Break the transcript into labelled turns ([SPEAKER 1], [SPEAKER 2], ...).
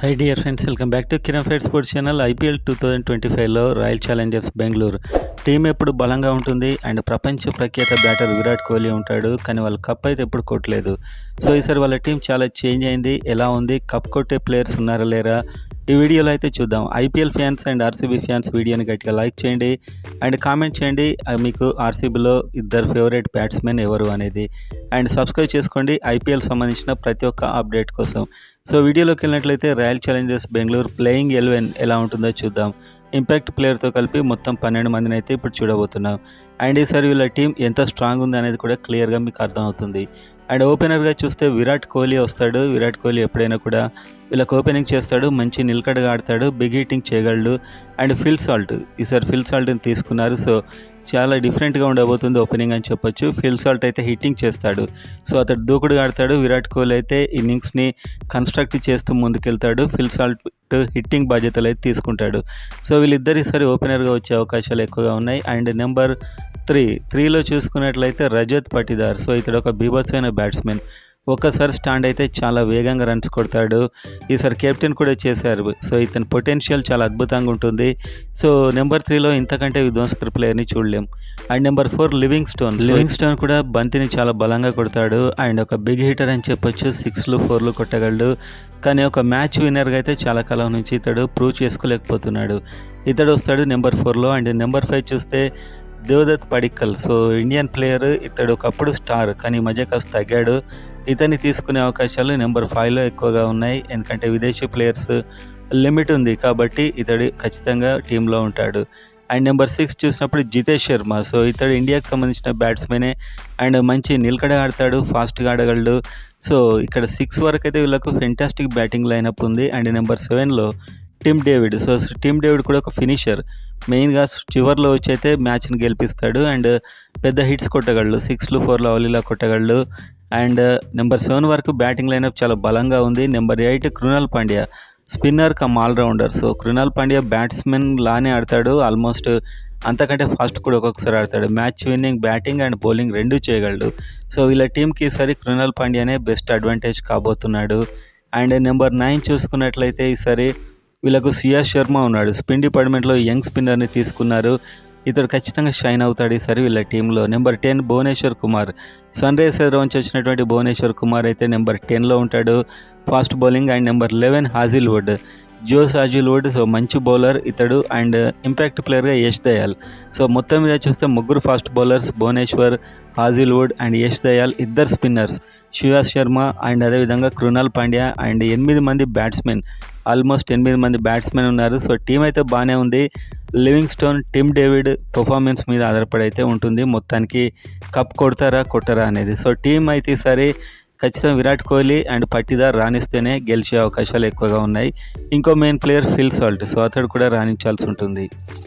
[SPEAKER 1] High dear friends, welcome back to Kiran fight sports channel. IPL 2025లో Royal Challengers Bengaluru team ఎప్పుడు బలంగా ఉంటుంది and ప్రపంచ ప్రఖ్యాత బ్యాటర్ విరాట్ కోహ్లీ ఉంటాడు. కానీ వాళ్ళ కప్ అయితే ఎప్పుడు కొట్టలేదు. సో ఈసారి వాళ్ళ టీం చాలా చేంజ్ అయింది. ఎలా ఉంది, కప్ కొట్టే ప్లేయర్స్ ఉన్నారా లేరా, ఈ వీడియోలో అయితే చూద్దాం. IPL fans and RCB fans వీడియోని గట్టిగా లైక్ చేయండి అండ్ కామెంట్ చేయండి మీకు ఆర్సీబీలో ఇద్దరు ఫేవరెట్ బ్యాట్స్మెన్ ఎవరు అనేది, అండ్ సబ్స్క్రైబ్ చేసుకోండి ఐపీఎల్ సంబంధించిన ప్రతి ఒక్క అప్డేట్ కోసం. సో వీడియోలోకి వెళ్ళినట్లయితే రాయల్ ఛాలెంజర్స్ బెంగళూరు ప్లేయింగ్ 11 ఎలా ఉంటుందో చూద్దాం. ఇంపాక్ట్ ప్లేయర్తో కలిపి మొత్తం 12 మందిని అయితే ఇప్పుడు చూడబోతున్నాం. అండ్ ఈసారి వీళ్ళ టీం ఎంత స్ట్రాంగ్ ఉంది అనేది కూడా క్లియర్గా మీకు అర్థమవుతుంది. అండ్ ఓపెనర్గా చూస్తే విరాట్ కోహ్లీ వస్తాడు. విరాట్ కోహ్లీ ఎప్పుడైనా కూడా వీళ్ళకి ఓపెనింగ్ చేస్తాడు, మంచి నిలకడగా ఆడతాడు, బిగ్ హిట్టింగ్ చేయగలడు. అండ్ ఫిల్ సాల్ట్, ఈసారి ఫిల్ సాల్ట్ని తీసుకున్నారు. సో చాలా డిఫరెంట్గా ఉండబోతుంది ఓపెనింగ్ అని చెప్పొచ్చు. ఫిల్ సాల్ట్ అయితే హిట్టింగ్ చేస్తాడు, సో అతడు దూకుడుగా ఆడతాడు. విరాట్ కోహ్లీ అయితే ఇన్నింగ్స్ని కన్స్ట్రక్ట్ చేస్తూ ముందుకెళ్తాడు. ఫిల్ సాల్ట్ హిట్టింగ్ బాధ్యతలు అయితే తీసుకుంటాడు. సో వీళ్ళిద్దరు ఈసారి ఓపెనర్గా వచ్చే అవకాశాలు ఎక్కువగా ఉన్నాయి. అండ్ నెంబర్ 3లో చూసుకున్నట్లయితే రజత్ పటిదార్. సో ఇతడు ఒక బీభత్సమైన బ్యాట్స్మెన్. ఒక్కసారి స్టాండ్ అయితే చాలా వేగంగా రన్స్ కొడతాడు. ఈసారి కెప్టెన్ కూడా చేశారు. సో ఇతని పొటెన్షియల్ చాలా అద్భుతంగా ఉంటుంది. సో నెంబర్ 3లో ఇంతకంటే విధ్వంసకర ప్లేయర్ని చూడలేం. అండ్ నెంబర్ 4 లివింగ్స్టోన్ కూడా బంతిని చాలా బలంగా కొడతాడు. అండ్ ఒక బిగ్ హిటర్ అని చెప్పొచ్చు. 6లు 4లు కొట్టగలడు. కానీ ఒక మ్యాచ్ విన్నర్గా అయితే చాలా కాలం నుంచి ఇతడు ప్రూవ్ చేసుకోలేకపోతున్నాడు. ఇతడు వస్తాడు నెంబర్ 4లో. అండ్ నెంబర్ 5 చూస్తే Devdutt Padikkal. So Indian player, ఇతడు ఒకప్పుడు స్టార్ కానీ ఈ మధ్య కాస్త తగ్గాడు. ఇతన్ని తీసుకునే అవకాశాలు నెంబర్ 5లో ఎక్కువగా ఉన్నాయి. ఎందుకంటే విదేశీ ప్లేయర్స్ లిమిట్ ఉంది కాబట్టి ఇతడు ఖచ్చితంగా టీంలో ఉంటాడు. అండ్ నెంబర్ 6 చూసినప్పుడు జితేష్ శర్మ. సో ఇతడు ఇండియాకి సంబంధించిన బ్యాట్స్మెనే అండ్ మంచి నిలకడ ఆడతాడు, ఫాస్ట్గా ఆడగలడు. సో ఇక్కడ 6 వరకు అయితే వీళ్ళకు ఫెంటాస్టిక్ బ్యాటింగ్ లైనప్ ఉంది. అండ్ నెంబర్ 7లో Tim David. So Tim David కూడా ఒక ఫినిషర్, మెయిన్గా చివర్లో వచ్చి అయితే మ్యాచ్ని గెలిపిస్తాడు అండ్ పెద్ద హిట్స్ కొట్టగలడు. 6లు 4లు అవలీలా కొట్టగలడు. అండ్ నెంబర్ 7 వరకు బ్యాటింగ్ లైనప్ చాలా బలంగా ఉంది. Number 8 Krunal Pandya, spinner cum all rounder. So Krunal Pandya batsmen లానే ఆడతాడు, ఆల్మోస్ట్ అంతకంటే ఫాస్ట్ కూడా ఒక్కొక్కసారి ఆడతాడు. Match winning batting and bowling రెండూ చేయగలడు. సో వీళ్ళ టీంకి ఈసారి కృణాల్ పాండ్యానే బెస్ట్ అడ్వాంటేజ్ కాబోతున్నాడు. అండ్ నెంబర్ 9 చూసుకున్నట్లయితే ఈసారి వీళ్ళకు శ్రేయస్ శర్మ ఉన్నాడు. స్పిన్ డిపార్ట్మెంట్లో యంగ్ స్పిన్నర్ని తీసుకున్నారు. ఇతడు ఖచ్చితంగా షైన్ అవుతాడు ఈసారి వీళ్ళ టీంలో. Number 10 Bhuvneshwar Kumar. Sunrisers నుంచి వచ్చినటువంటి భువనేశ్వర్ కుమార్ అయితే నెంబర్ 10లో ఉంటాడు, fast bowling. And number 11 Hazlewood, Josh Hazlewood. So మంచి బౌలర్ ఇతడు. అండ్ ఇంపాక్ట్ ప్లేయర్గా యష్ దయాల్. సో మొత్తం మీద చూస్తే ముగ్గురు fast bowlers, Bhuvneshwar, Hazlewood and Yash Dayal. ఇద్దరు స్పిన్నర్స్, శ్రేయస్ శర్మ అండ్ అదేవిధంగా కృణాల్ పాండ్యా. అండ్ 8 మంది బ్యాట్స్మెన్, ఆల్మోస్ట్ 8 మంది బ్యాట్స్మెన్ ఉన్నారు. సో టీం అయితే బాగానే ఉంది. లివింగ్స్టోన్, టిమ్ డేవిడ్ పర్ఫార్మెన్స్ మీద ఆధారపడి అయితే ఉంటుంది మొత్తానికి కప్ కొడతారా కొట్టరా అనేది. సో టీం అయితే ఈసారి ఖచ్చితంగా విరాట్ కోహ్లీ అండ్ పట్టిదార్ రాణిస్తేనే గెలిచే అవకాశాలు ఎక్కువగా ఉన్నాయి. ఇంకో main player Phil Salt. So అతడు కూడా రాణించాల్సి ఉంటుంది.